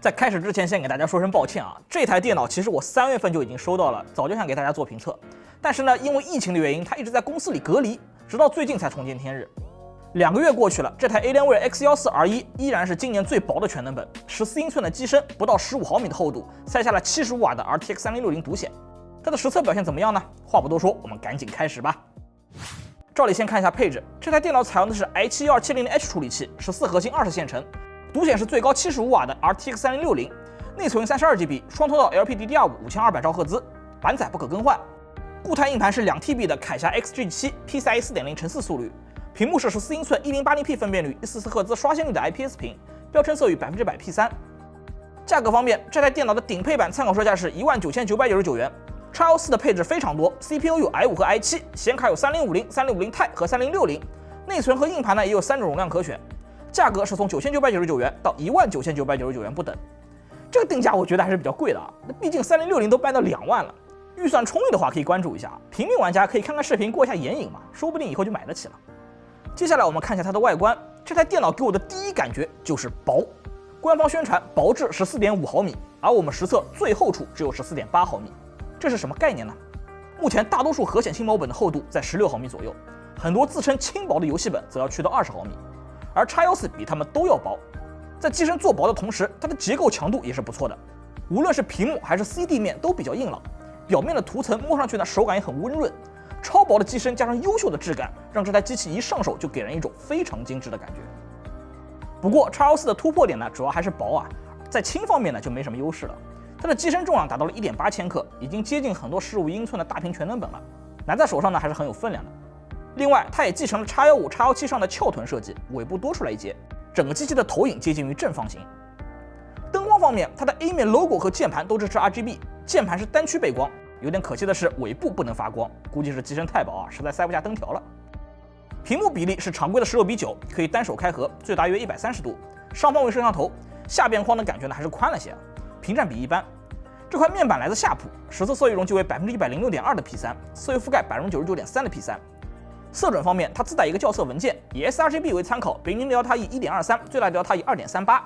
在开始之前，先给大家说声抱歉啊，这台电脑其实我3月份就已经收到了，早就想给大家做评测，但是呢，因为疫情的原因，它一直在公司里隔离，直到最近才重见天日。2个月过去了，这台 Alienware X14R1依然是今年最薄的全能本，14英寸的机身，不到15毫米的厚度，塞下了75瓦的 RTX 3060独显。它的实测表现怎么样呢？话不多说，我们赶紧开始吧。照例先看一下配置，这台电脑采用的是 i7-1270H 处理器，14核心20线程，独显是最高75瓦的 RTX 3060，内存32GB， 双通道 LPDDR5 5200兆赫兹，板载不可更换。固态硬盘是2TB 的铠侠 XG7 PCIe 4.0×4速率，屏幕是14英寸 1080p 分辨率144赫兹刷新率的 IPS 屏，标称色域100% P3。价格方面，这台电脑的顶配版参考售价是19999元。X14 的配置非常多 ，CPU 有 i5 和 i7， 显卡有3050、3050 Ti 和3060，内存和硬盘呢也有3种容量可选。价格是从9999元到19999元不等。这个定价我觉得还是比较贵的啊，那毕竟3060都搬到2万了。预算充裕的话可以关注一下，平民玩家可以看看视频过一下眼瘾嘛，说不定以后就买得起了。接下来我们看一下它的外观，这台电脑给我的第一感觉就是薄。官方宣传薄至14.5毫米，而我们实测最厚处只有14.8毫米。这是什么概念呢？目前大多数核显轻薄本的厚度在16毫米左右，很多自称轻薄的游戏本则要去到20毫米，而 X14 比它们都要薄。在机身做薄的同时，它的结构强度也是不错的，无论是屏幕还是 CD 面都比较硬朗，表面的涂层摸上去呢手感也很温润。超薄的机身加上优秀的质感，让这台机器一上手就给人一种非常精致的感觉。不过 X14 的突破点呢，主要还是薄啊，在轻方面呢就没什么优势了。它的机身重量达到了1.8千克，已经接近很多15英寸的大屏全能本了，拿在手上呢还是很有分量的。另外，它也继承了 X15、X17上的翘臀设计，尾部多出来一截，整个机器的投影接近于正方形。灯光方面，它的 A 面 logo 和键盘都支持 RGB， 键盘是单区背光，有点可惜的是尾部不能发光，估计是机身太薄啊，实在塞不下灯条了。屏幕比例是常规的16:9，可以单手开合，最大约130度，上方为摄像头，下边框的感觉呢还是宽了些。屏占比一般，这块面板来自夏普，实测色域容积为106.2%的 P3， 色域覆盖99.3%的 P3。色准方面，它自带一个校色文件，以 sRGB 为参考，平均delta E 1.23，最大delta E 2.38；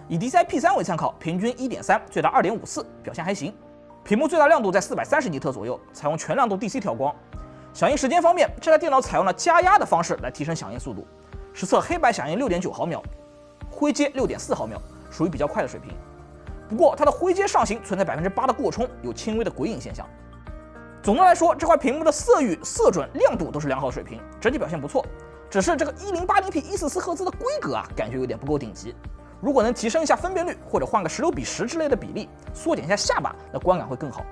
以 DCI P3 为参考，平均1.3，最大2.54，表现还行。屏幕最大亮度在430尼特左右，采用全亮度 DC 调光。响应时间方面，这台电脑采用了加压的方式来提升响应速度，实测黑白响应6.9毫秒，灰阶6.4毫秒，属于比较快的水平。不过它的灰阶上行存在8%的过冲，有轻微的鬼影现象。总的来说，这块屏幕的色域、色准、亮度都是良好水平，整体表现不错。只是这个 1080p 144赫兹的规格啊，感觉有点不够顶级。如果能提升一下分辨率，或者换个16:10之类的比例，缩减一下下巴，那观感会更好。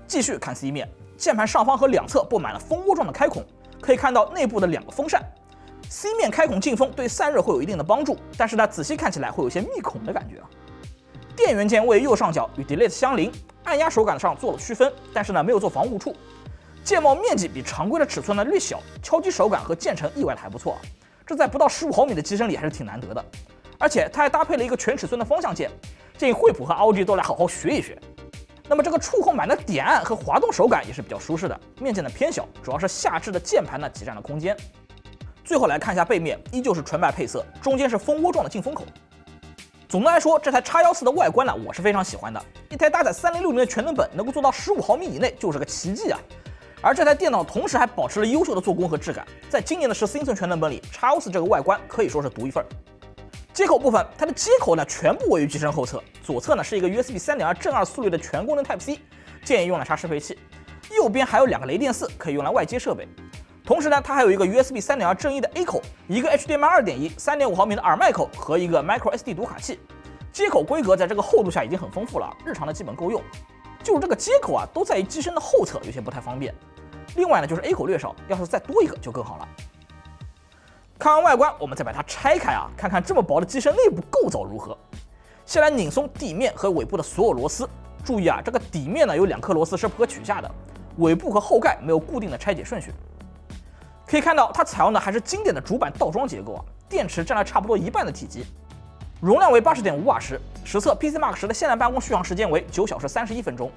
继续看 C 面，键盘上方和两侧布满了蜂窝状的开孔，可以看到内部的2个风扇。C 面开孔进风对散热会有一定的帮助，但是呢，仔细看起来会有些密孔的感觉啊。电源键位右上角与 Delete 相邻，按压手感上做了区分，但是呢没有做防护处。键帽面积比常规的尺寸呢略小，敲击手感和键程意外的还不错啊，这在不到15毫米的机身里还是挺难得的。而且它还搭配了一个全尺寸的方向键，建议惠普和 ROG 都来好好学一学。那么这个触控板的点按和滑动手感也是比较舒适的，面积呢偏小，主要是下置的键盘呢挤占了空间。最后来看一下背面，依旧是纯白配色，中间是蜂窝状的进风口。总的来说，这台 X14 的外观呢，我是非常喜欢的。一台搭载3060的全能本能够做到15毫米以内，就是个奇迹啊！而这台电脑同时还保持了优秀的做工和质感，在今年的14英寸全能本里 ，X14 这个外观可以说是独一份。接口部分，它的接口呢全部位于机身后侧，左侧呢是一个 USB 3.2正2速率的全功能 Type C， 建议用来插适配器；右边还有2个雷电4，可以用来外接设备。同时呢，它还有一个 USB 3.2正1的 A 口，一个 HDMI 2.1 3.5毫米的耳麦口和一个 Micro SD 读卡器。接口规格在这个厚度下已经很丰富了，日常的基本够用。就是这个接口啊，都在于机身的后侧，有些不太方便。另外呢，就是 A 口略少，要是再多一个就更好了。看完外观，我们再把它拆开啊，看看这么薄的机身内部构造如何。先来拧松底面和尾部的所有螺丝，注意啊，这个底面呢有2颗螺丝是不可取下的，尾部和后盖没有固定的拆解顺序。可以看到，它采用的还是经典的主板倒装结构啊，电池占了差不多1半的体积，容量为80.5瓦时，实测 PCMark 10的现代办公续航时间为9小时31分钟。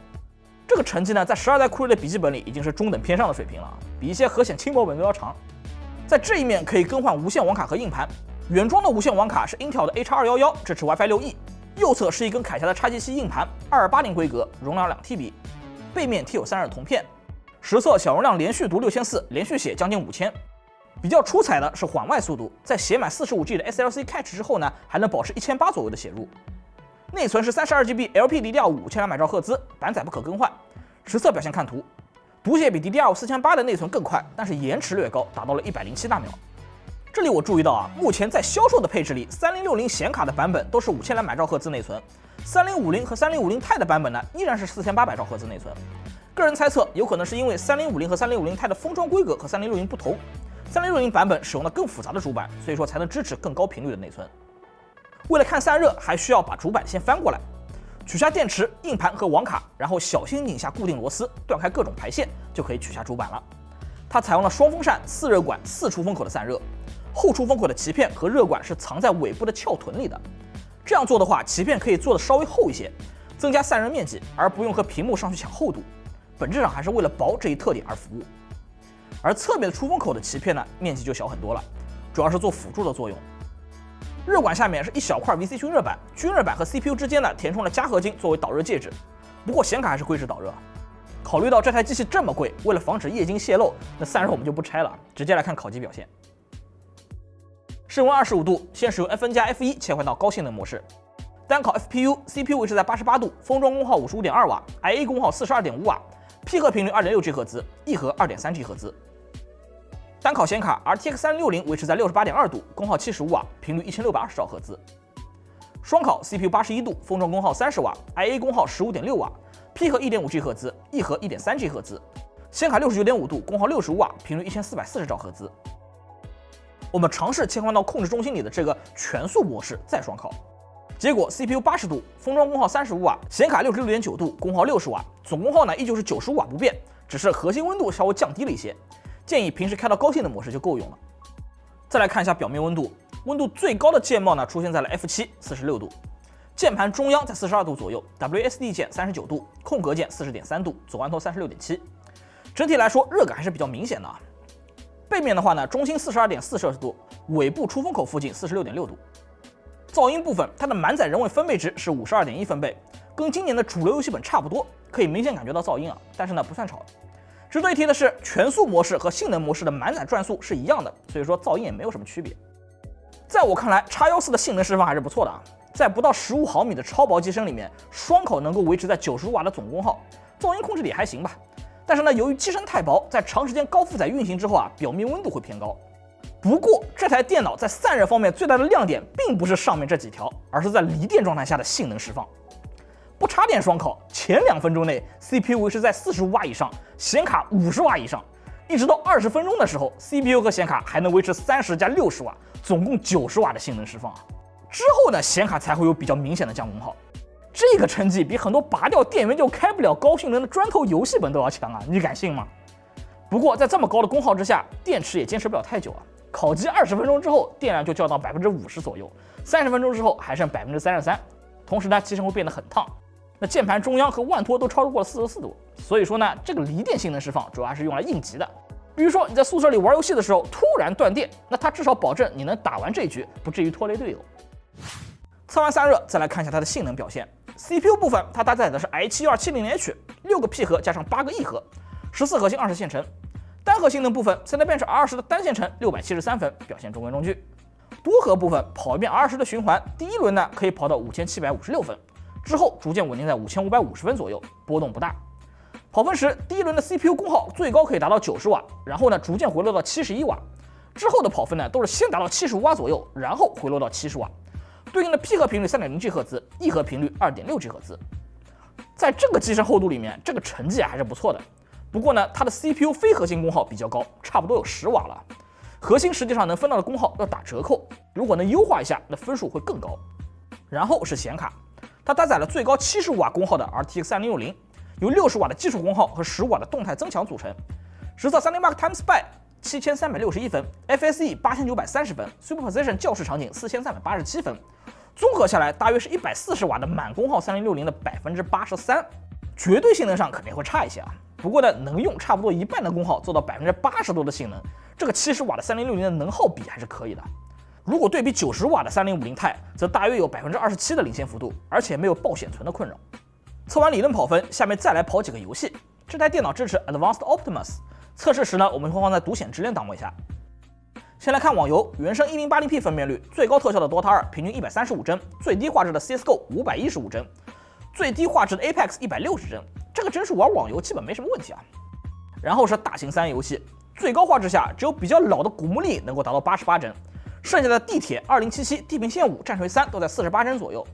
这个成绩呢，在12代酷睿的笔记本里已经是中等偏上的水平了，比一些核显轻薄本都要长。在这一面可以更换无线网卡和硬盘，原装的无线网卡是 Intel 的 H211，支持 WiFi 6E，右侧是一根铠侠的 XG7 硬盘，2280规格，容量2TB，背面贴有散热铜片，实测小容量连续读6400，连续写将近5000。比较出彩的是缓外速度，在写满 45G 的 SLC Cache 之后呢，还能保持1800左右的写入。内存是 32GB LPDDR5 5200兆赫兹，板载不可更换。实测表现看图，读写比 DDR5 4800的内存更快，但是延迟略高，达到了107大秒。这里我注意到啊，目前在销售的配置里，3060显卡的版本都是5200兆赫兹内存，3050和3050 Ti 的版本呢依然是4800兆赫兹内存。个人猜测，有可能是因为3050和3050 Ti 的封装规格和3060不同，3060版本使用了更复杂的主板，所以说才能支持更高频率的内存。为了看散热，还需要把主板先翻过来，取下电池、硬盘和网卡，然后小心拧下固定螺丝，断开各种排线，就可以取下主板了。它采用了双风扇、4热管、4出风口的散热，后出风口的鳍片和热管是藏在尾部的鞘臀里的。这样做的话，鳍片可以做的稍微厚一些，增加散热面积，而不用和屏幕上去抢厚度。本质上还是为了薄这一特点而服务。而侧面的出风口的鳍片呢，面积就小很多了，主要是做辅助的作用。热管下面是一小块 VC 均热板，均热板和 CPU 之间呢填充了镓合金作为导热介质。不过显卡还是硅脂导热。考虑到这台机器这么贵，为了防止液晶泄漏，那散热我们就不拆了，直接来看烤机表现。室温25度，先使用 FN+F1 切换到高性能模式。单烤 FPU，CPU 维持在88度，封装功耗55.2瓦 ，IA 功耗42.5瓦，P 核频率2.6G 赫兹，E 核2.3G 赫兹。单烤显卡 RTX 3060维持在68.2度，功耗75瓦，频率1620兆赫兹。双烤 CPU 81度，封装功耗30瓦 ，IA 功耗15.6瓦，P 核1.5G 赫兹，E 核1.3G 赫兹。显卡69.5度，功耗65瓦，频率1440兆赫兹。我们尝试切换到控制中心里的这个全速模式，再双烤。结果 CPU 80度，封装功耗35瓦，显卡66.9度，功耗60瓦，总功耗呢依旧是95瓦不变，只是核心温度稍微降低了一些。建议平时开到高性能模式就够用了。再来看一下表面温度，温度最高的键帽呢出现在了 F7 46度，键盘中央在42度左右 ，WSD 键39度，空格键40.3度，左弯头36.7。整体来说热感还是比较明显的啊。背面的话呢，中心42.4摄氏度，尾部出风口附近46.6度。噪音部分，它的满载人为分贝值是52.1分贝，跟今年的主流游戏本差不多，可以明显感觉到噪音啊，但是呢不算吵。值得一提的是，全速模式和性能模式的满载转速是一样的，所以说噪音也没有什么区别。在我看来，X14的性能释放还是不错的啊，在不到15毫米的超薄机身里面，双口能够维持在90瓦的总功耗，噪音控制的也还行吧。但是呢，由于机身太薄，在长时间高负载运行之后啊，表面温度会偏高。不过这台电脑在散热方面最大的亮点，并不是上面这几条，而是在离电状态下的性能释放。不插电双烤，前2分钟内 CPU 维持在45瓦以上，显卡50瓦以上，一直到20分钟的时候 CPU 和显卡还能维持30加60瓦，总共90瓦的性能释放啊。之后呢，显卡才会有比较明显的降功耗。这个成绩比很多拔掉电源就开不了高性能的砖头游戏本都要强啊，你敢信吗？不过在这么高的功耗之下，电池也坚持不了太久啊。烤机20分钟之后电量就降到50%左右，30分钟之后还剩33%，同时呢机身会变得很烫。那键盘中央和腕托都超过了44度，所以说呢，这个离电性能释放主要还是用来应急的。比如说你在宿舍里玩游戏的时候突然断电，那它至少保证你能打完这一局，不至于拖累队友。测完散热，再来看一下它的性能表现。CPU 部分，它搭载的是 i7-2170H，6个 P 核加上8个 E 核，14核心20线程。单核性能部分 ，Cinebench R20的单线程673分，表现中规中矩。多核部分，跑一遍 R20的循环，第一轮呢可以跑到5756分。之后逐渐稳定在5550分左右，波动不大。跑分时，第一轮的 CPU 功耗最高可以达到90瓦，然后呢逐渐回落到71瓦。之后的跑分呢都是先达到75瓦左右，然后回落到70瓦。对应的 P 核频率3.0G 赫兹，E 核频率2.6G 赫兹。在这个机身厚度里面，这个成绩还是不错的。不过呢，它的 CPU 非核心功耗比较高，差不多有10瓦了。核心实际上能分到的功耗要打折扣，如果能优化一下，那分数会更高。然后是显卡。它搭载了最高75瓦功耗的 RTX 3060，由60瓦的基础功耗和10瓦的动态增强组成。实测30 Mark Time Spy 7361分 ，FSE 8930分 ，Superposition 校视场景4387分，综合下来大约是140瓦的满功耗3060的83%，绝对性能上肯定会差一些啊。不过呢，能用差不多一半的功耗做到80%多的性能，这个70瓦的3060的能耗比还是可以的。如果对比90瓦的3050 Ti，则大约有27%的领先幅度，而且没有爆显存的困扰。测完理论跑分，下面再来跑几个游戏。这台电脑支持 Advanced Optimus， 测试时呢，我们会放在独显直连档位下。先来看网游，原生 1080p 分辨率，最高特效的 Dota 2平均135帧，最低画质的 CSGO 515帧，最低画质的 Apex 160帧，这个帧数玩网游基本没什么问题啊。然后是大型3A 游戏，最高画质下只有比较老的古墓丽能够达到88帧，剩下的地铁、2077、地平线5、战锤3都在48帧左右。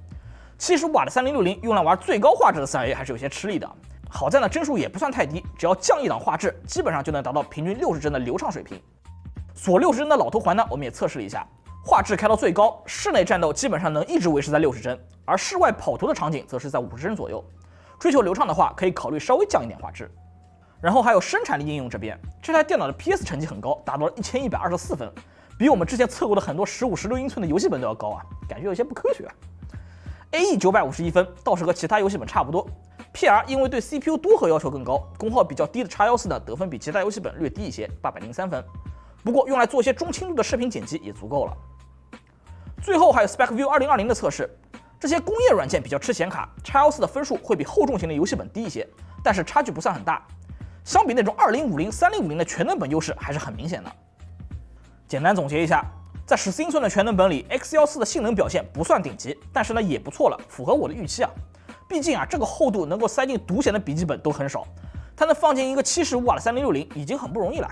75瓦的3060用来玩最高画质的3A 还是有些吃力的。好在呢帧数也不算太低，只要降一档画质，基本上就能达到平均60帧的流畅水平。锁60帧的老头环呢，我们也测试了一下，画质开到最高，室内战斗基本上能一直维持在60帧，而室外跑图的场景则是在50帧左右。追求流畅的话，可以考虑稍微降一点画质。然后还有生产力应用这边，这台电脑的 PS 成绩很高，达到了1124分，比我们之前测过的很多15、16英寸的游戏本都要高啊，感觉有些不科学啊。AE 951分倒是和其他游戏本差不多。PR 因为对 CPU 多核要求更高，功耗比较低的 X14呢得分比其他游戏本略低一些，803分。不过用来做一些中轻度的视频剪辑也足够了。最后还有 SpecView 2020的测试，这些工业软件比较吃显卡 ，X14的分数会比厚重型的游戏本低一些，但是差距不算很大。相比那种2050、3050的全能本优势还是很明显的。简单总结一下，在14英寸的全能本里 ，X14的性能表现不算顶级，但是呢也不错了，符合我的预期啊。毕竟啊这个厚度能够塞进独显的笔记本都很少，它能放进一个75瓦的3060已经很不容易了。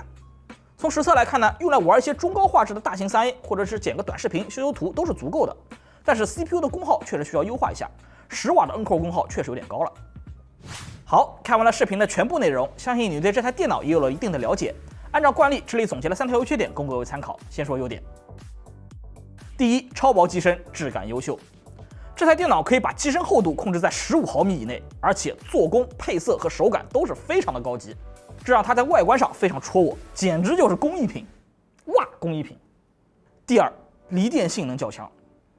从实测来看呢，用来玩一些中高画质的大型3A， 或者是剪个短视频、修修图都是足够的。但是 CPU 的功耗确实需要优化一下，10瓦的 N-Core 功耗确实有点高了。好，看完了视频的全部内容，相信你对这台电脑也有了一定的了解。按照惯例，这里总结了3条优缺点，供各位参考。先说优点。第一，超薄机身，质感优秀。这台电脑可以把机身厚度控制在15毫米以内，而且做工、配色和手感都是非常的高级，这让它在外观上非常戳我，简直就是工艺品。哇，工艺品。第二，离电性能较强。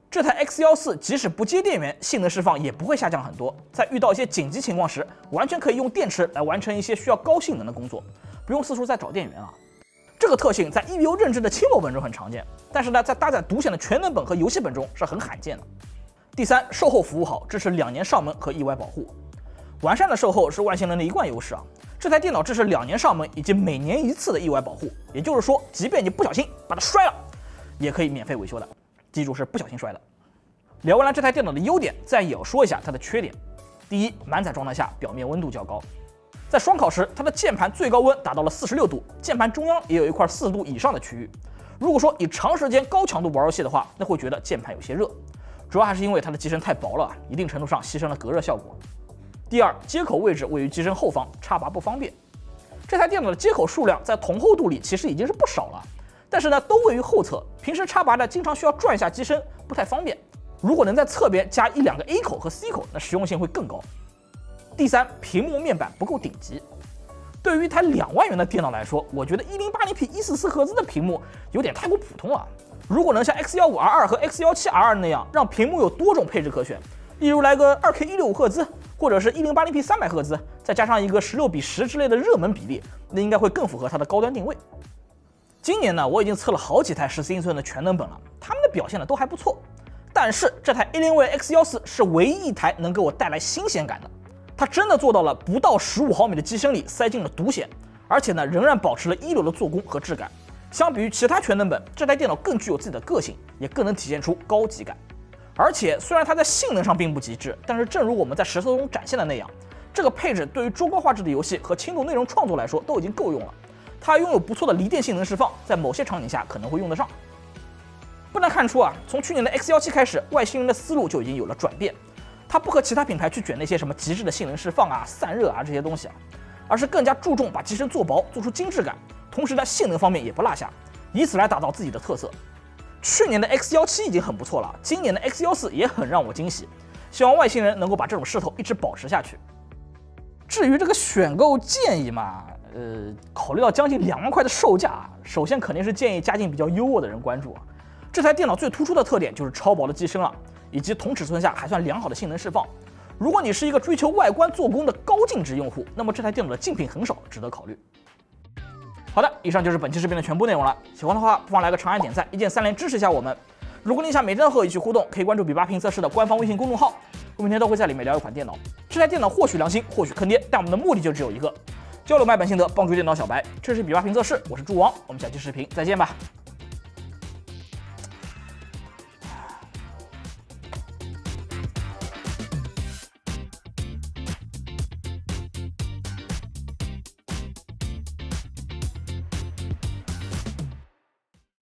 这台 X14即使不接电源，性能释放也不会下降很多。在遇到一些紧急情况时，完全可以用电池来完成一些需要高性能的工作，不用四处再找电源啊。这个特性在 EVO 认证的轻薄本中很常见，但是呢，在搭载独显的全能本和游戏本中是很罕见的。第三，售后服务好，支持2年上门和意外保护。完善的售后是万星人的一贯优势啊。这台电脑支持2年上门以及每年1次的意外保护，也就是说，即便你不小心把它摔了，也可以免费维修的。记住是不小心摔的。聊完了这台电脑的优点，再也要说一下它的缺点。第一，满载状态下表面温度较高，在双烤时，它的键盘最高温达到了46度，键盘中央也有一块40度以上的区域。如果说你长时间高强度玩游戏的话，那会觉得键盘有些热，主要还是因为它的机身太薄了，一定程度上牺牲了隔热效果。第二，接口位置位于机身后方，插拔不方便。这台电脑的接口数量在同厚度里其实已经是不少了，但是呢都位于后侧，平时插拔呢经常需要转一下机身，不太方便。如果能在侧边加1、2个 A 口和 C 口，那实用性会更高。第三，屏幕面板不够顶级。对于一台2万元的电脑来说，我觉得 1080p 144赫兹的屏幕有点太过普通了。如果能像 X15R2 和 X17R2 那样，让屏幕有多种配置可选，例如来个2K 165赫兹，或者是 1080p 300赫兹，再加上一个16:10之类的热门比例，那应该会更符合它的高端定位。今年呢，我已经测了好几台14英寸的全能本了，它们的表现呢都还不错。但是这台 Alienware X14是唯一一台能给我带来新鲜感的，它真的做到了不到15毫米的机身里塞进了独显，而且呢仍然保持了一流的做工和质感。相比于其他全能本，这台电脑更具有自己的个性，也更能体现出高级感。而且虽然它在性能上并不极致，但是正如我们在实测中展现的那样，这个配置对于中高画质的游戏和轻度内容创作来说都已经够用了。它拥有不错的离电性能释放，在某些场景下可能会用得上。不难看出啊，从去年的 X17开始，外星人的思路就已经有了转变。它不和其他品牌去卷那些什么极致的性能释放啊、散热啊这些东西啊，而是更加注重把机身做薄，做出精致感，同时呢性能方面也不落下，以此来打造自己的特色。去年的 X17已经很不错了，今年的 X14也很让我惊喜，希望外星人能够把这种势头一直保持下去。至于这个选购建议嘛，考虑到将近2万块的售价，首先肯定是建议家境比较优渥的人关注啊。这台电脑最突出的特点就是超薄的机身了，以及同尺寸下还算良好的性能释放。如果你是一个追求外观做工的高净值用户，那么这台电脑的竞品很少，值得考虑。好的，以上就是本期视频的全部内容了。喜欢的话，不妨来个长按点赞，一键3连支持一下我们。如果你想每天和我一起互动，可以关注比巴评测室的官方微信公众号，我每天都会在里面聊一款电脑。这台电脑或许良心，或许坑爹，但我们的目的就只有一个：交流买本心得，帮助电脑小白。这是比巴评测室，我是猪王，我们下期视频再见吧。